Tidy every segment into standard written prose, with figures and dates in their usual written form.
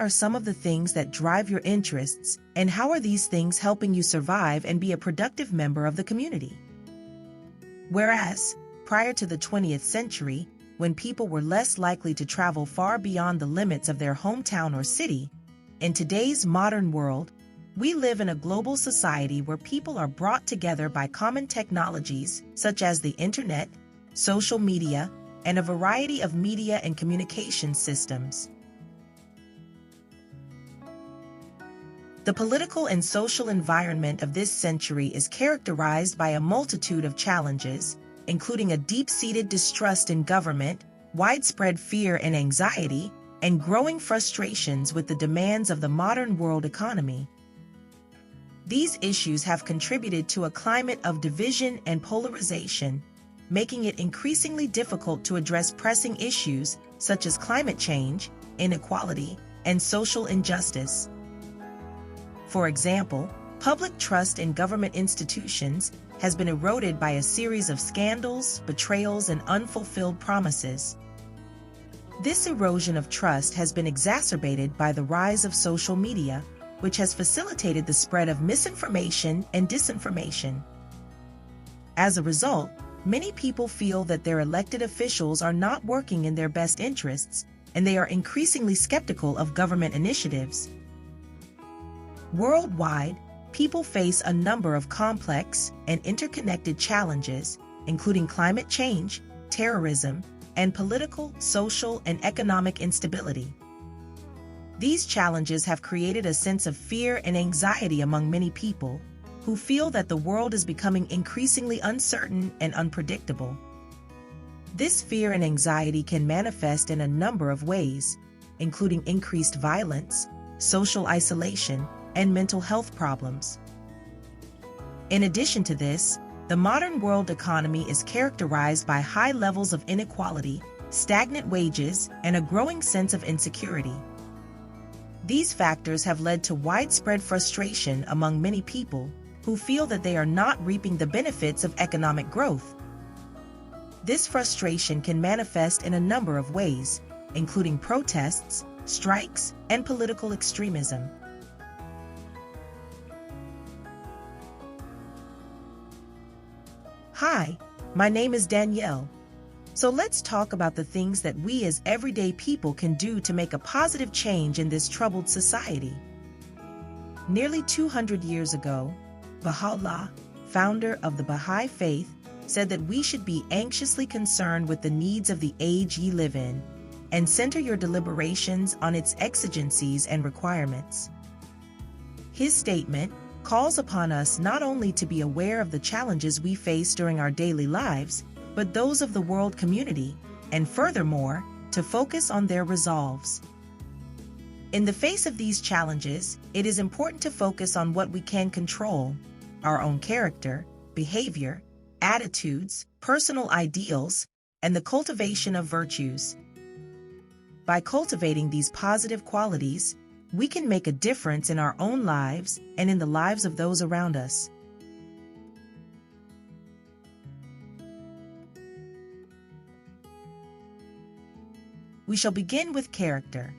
are some of the things that drive your interests, and how are these things helping you survive and be a productive member of the community? Whereas, prior to the 20th century, when people were less likely to travel far beyond the limits of their hometown or city, in today's modern world, we live in a global society where people are brought together by common technologies such as the internet, social media, and a variety of media and communication systems. The political and social environment of this century is characterized by a multitude of challenges, including a deep-seated distrust in government, widespread fear and anxiety, and growing frustrations with the demands of the modern world economy. These issues have contributed to a climate of division and polarization, making it increasingly difficult to address pressing issues such as climate change, inequality, and social injustice. For example, public trust in government institutions has been eroded by a series of scandals, betrayals, and unfulfilled promises. This erosion of trust has been exacerbated by the rise of social media, which has facilitated the spread of misinformation and disinformation. As a result, many people feel that their elected officials are not working in their best interests, and they are increasingly skeptical of government initiatives. Worldwide, people face a number of complex and interconnected challenges, including climate change, terrorism, and political, social, and economic instability. These challenges have created a sense of fear and anxiety among many people, who feel that the world is becoming increasingly uncertain and unpredictable. This fear and anxiety can manifest in a number of ways, including increased violence, social isolation, and mental health problems. In addition to this, the modern world economy is characterized by high levels of inequality, stagnant wages, and a growing sense of insecurity. These factors have led to widespread frustration among many people who feel that they are not reaping the benefits of economic growth. This frustration can manifest in a number of ways, including protests, strikes, and political extremism. Hi, my name is Danielle. So let's talk about the things that we as everyday people can do to make a positive change in this troubled society. Nearly 200 years ago, Baha'u'llah, founder of the Bahá'í faith, said that we should be anxiously concerned with the needs of the age ye live in, and center your deliberations on its exigencies and requirements. His statement calls upon us not only to be aware of the challenges we face during our daily lives, but those of the world community, and furthermore, to focus on their resolves. In the face of these challenges, it is important to focus on what we can control: our own character, behavior, attitudes, personal ideals, and the cultivation of virtues. By cultivating these positive qualities, we can make a difference in our own lives and in the lives of those around us. We shall begin with character.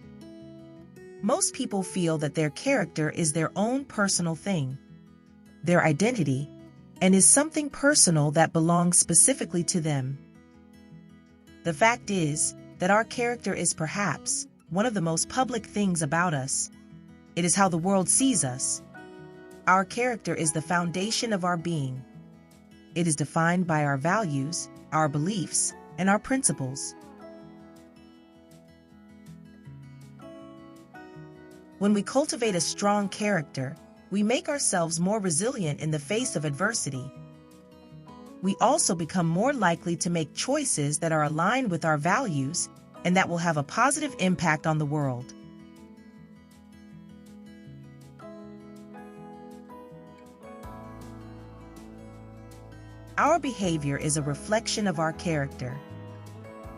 Most people feel that their character is their own personal thing, their identity, and is something personal that belongs specifically to them. The fact is that our character is perhaps one of the most public things about us. It is how the world sees us. Our character is the foundation of our being. It is defined by our values, our beliefs, and our principles. When we cultivate a strong character, we make ourselves more resilient in the face of adversity. We also become more likely to make choices that are aligned with our values and that will have a positive impact on the world. Our behavior is a reflection of our character.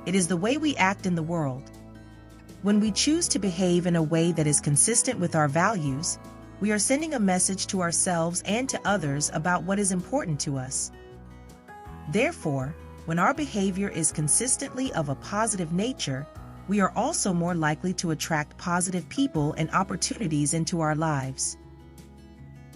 It is the way we act in the world. When we choose to behave in a way that is consistent with our values, we are sending a message to ourselves and to others about what is important to us. Therefore, when our behavior is consistently of a positive nature, we are also more likely to attract positive people and opportunities into our lives.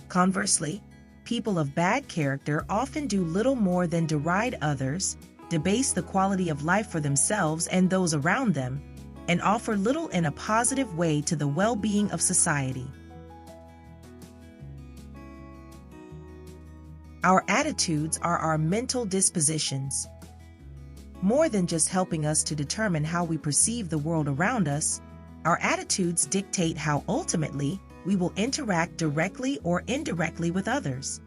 Conversely, people of bad character often do little more than deride others, debase the quality of life for themselves and those around them, and offer little in a positive way to the well-being of society. Our attitudes are our mental dispositions. More than just helping us to determine how we perceive the world around us, our attitudes dictate how ultimately we will interact directly or indirectly with others.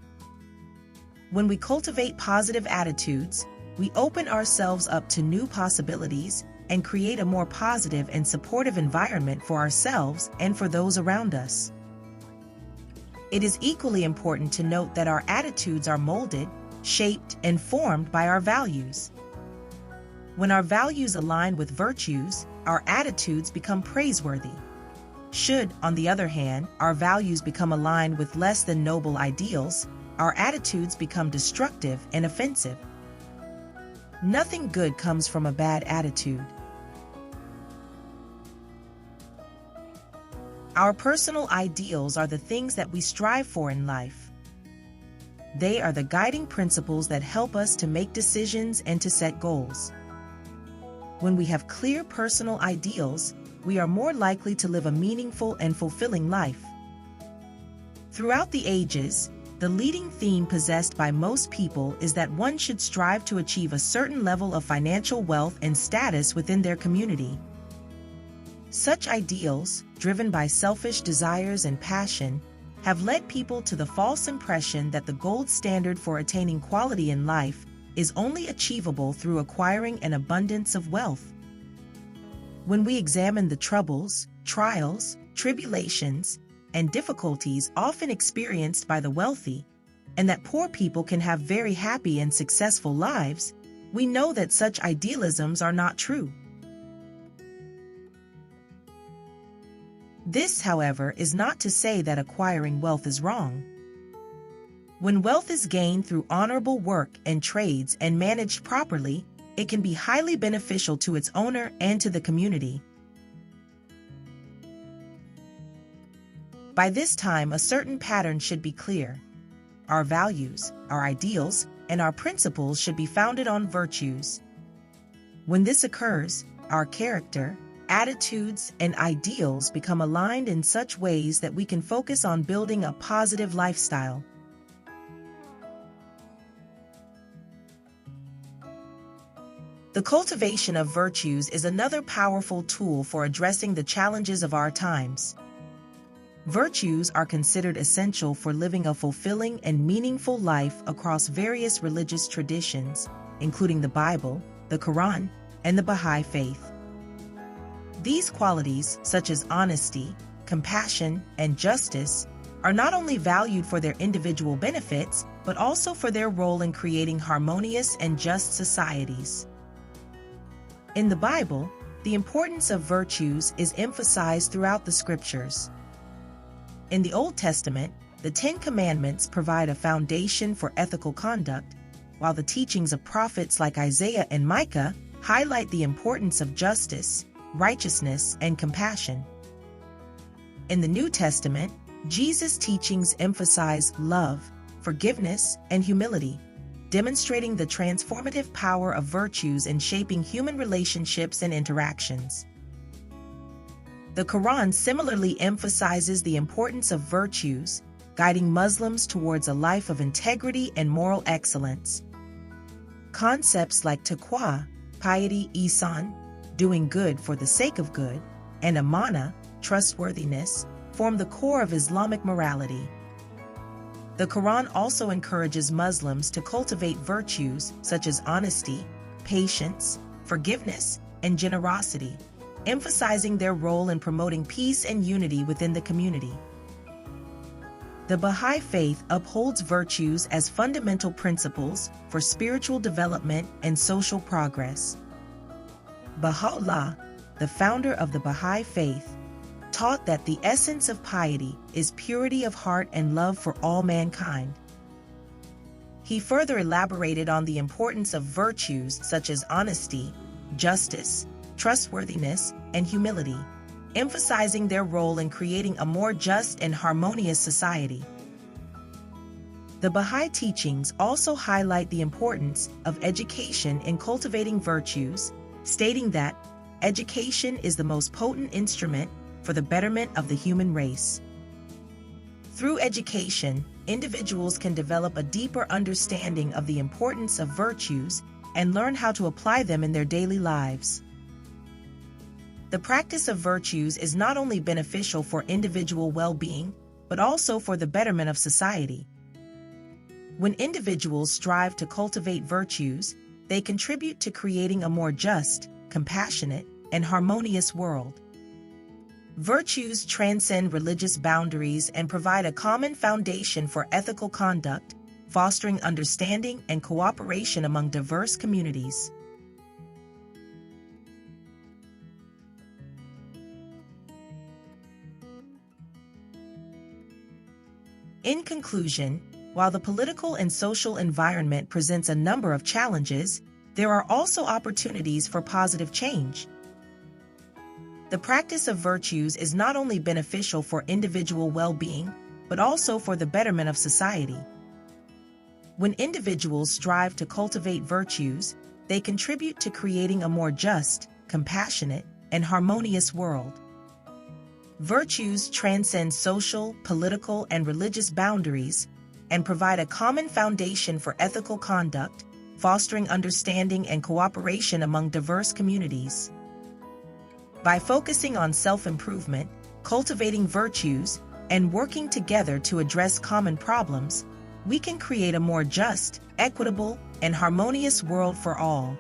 When we cultivate positive attitudes, we open ourselves up to new possibilities and create a more positive and supportive environment for ourselves and for those around us. It is equally important to note that our attitudes are molded, shaped, and formed by our values. When our values align with virtues, our attitudes become praiseworthy. Should, on the other hand, our values become aligned with less than noble ideals, our attitudes become destructive and offensive. Nothing good comes from a bad attitude. Our personal ideals are the things that we strive for in life. They are the guiding principles that help us to make decisions and to set goals. When we have clear personal ideals, we are more likely to live a meaningful and fulfilling life. Throughout the ages, the leading theme possessed by most people is that one should strive to achieve a certain level of financial wealth and status within their community. Such ideals, driven by selfish desires and passion, have led people to the false impression that the gold standard for attaining quality in life is only achievable through acquiring an abundance of wealth. When we examine the troubles, trials, tribulations, and difficulties often experienced by the wealthy, and that poor people can have very happy and successful lives, we know that such idealisms are not true. This, however, is not to say that acquiring wealth is wrong. When wealth is gained through honorable work and trades and managed properly, it can be highly beneficial to its owner and to the community. By this time, a certain pattern should be clear. Our values, our ideals, and our principles should be founded on virtues. When this occurs, our character, attitudes, and ideals become aligned in such ways that we can focus on building a positive lifestyle. The cultivation of virtues is another powerful tool for addressing the challenges of our times. Virtues are considered essential for living a fulfilling and meaningful life across various religious traditions, including the Bible, the Quran, and the Bahá'í faith. These qualities, such as honesty, compassion, and justice, are not only valued for their individual benefits, but also for their role in creating harmonious and just societies. In the Bible, the importance of virtues is emphasized throughout the scriptures. In the Old Testament, the Ten Commandments provide a foundation for ethical conduct, while the teachings of prophets like Isaiah and Micah highlight the importance of justice, righteousness, and compassion. In the New Testament, Jesus' teachings emphasize love, forgiveness, and humility, demonstrating the transformative power of virtues in shaping human relationships and interactions. The Quran similarly emphasizes the importance of virtues, guiding Muslims towards a life of integrity and moral excellence. Concepts like taqwa, piety, ihsan, doing good for the sake of good, and amana, trustworthiness, form the core of Islamic morality. The Quran also encourages Muslims to cultivate virtues such as honesty, patience, forgiveness, and generosity, emphasizing their role in promoting peace and unity within the community. The Bahá'í faith upholds virtues as fundamental principles for spiritual development and social progress. Baha'u'llah, the founder of the Bahá'í faith, taught that the essence of piety is purity of heart and love for all mankind. He further elaborated on the importance of virtues such as honesty, justice, trustworthiness, and humility, emphasizing their role in creating a more just and harmonious society. The Bahá'í teachings also highlight the importance of education in cultivating virtues, stating that education is the most potent instrument for the betterment of the human race. Through education, individuals can develop a deeper understanding of the importance of virtues and learn how to apply them in their daily lives. The practice of virtues is not only beneficial for individual well-being, but also for the betterment of society. When individuals strive to cultivate virtues, they contribute to creating a more just, compassionate, and harmonious world. Virtues transcend religious boundaries and provide a common foundation for ethical conduct, fostering understanding and cooperation among diverse communities. In conclusion, while the political and social environment presents a number of challenges, there are also opportunities for positive change. The practice of virtues is not only beneficial for individual well-being, but also for the betterment of society. When individuals strive to cultivate virtues, they contribute to creating a more just, compassionate, and harmonious world. Virtues transcend social, political, and religious boundaries and provide a common foundation for ethical conduct, fostering understanding and cooperation among diverse communities. By focusing on self-improvement, cultivating virtues, and working together to address common problems, we can create a more just, equitable, and harmonious world for all.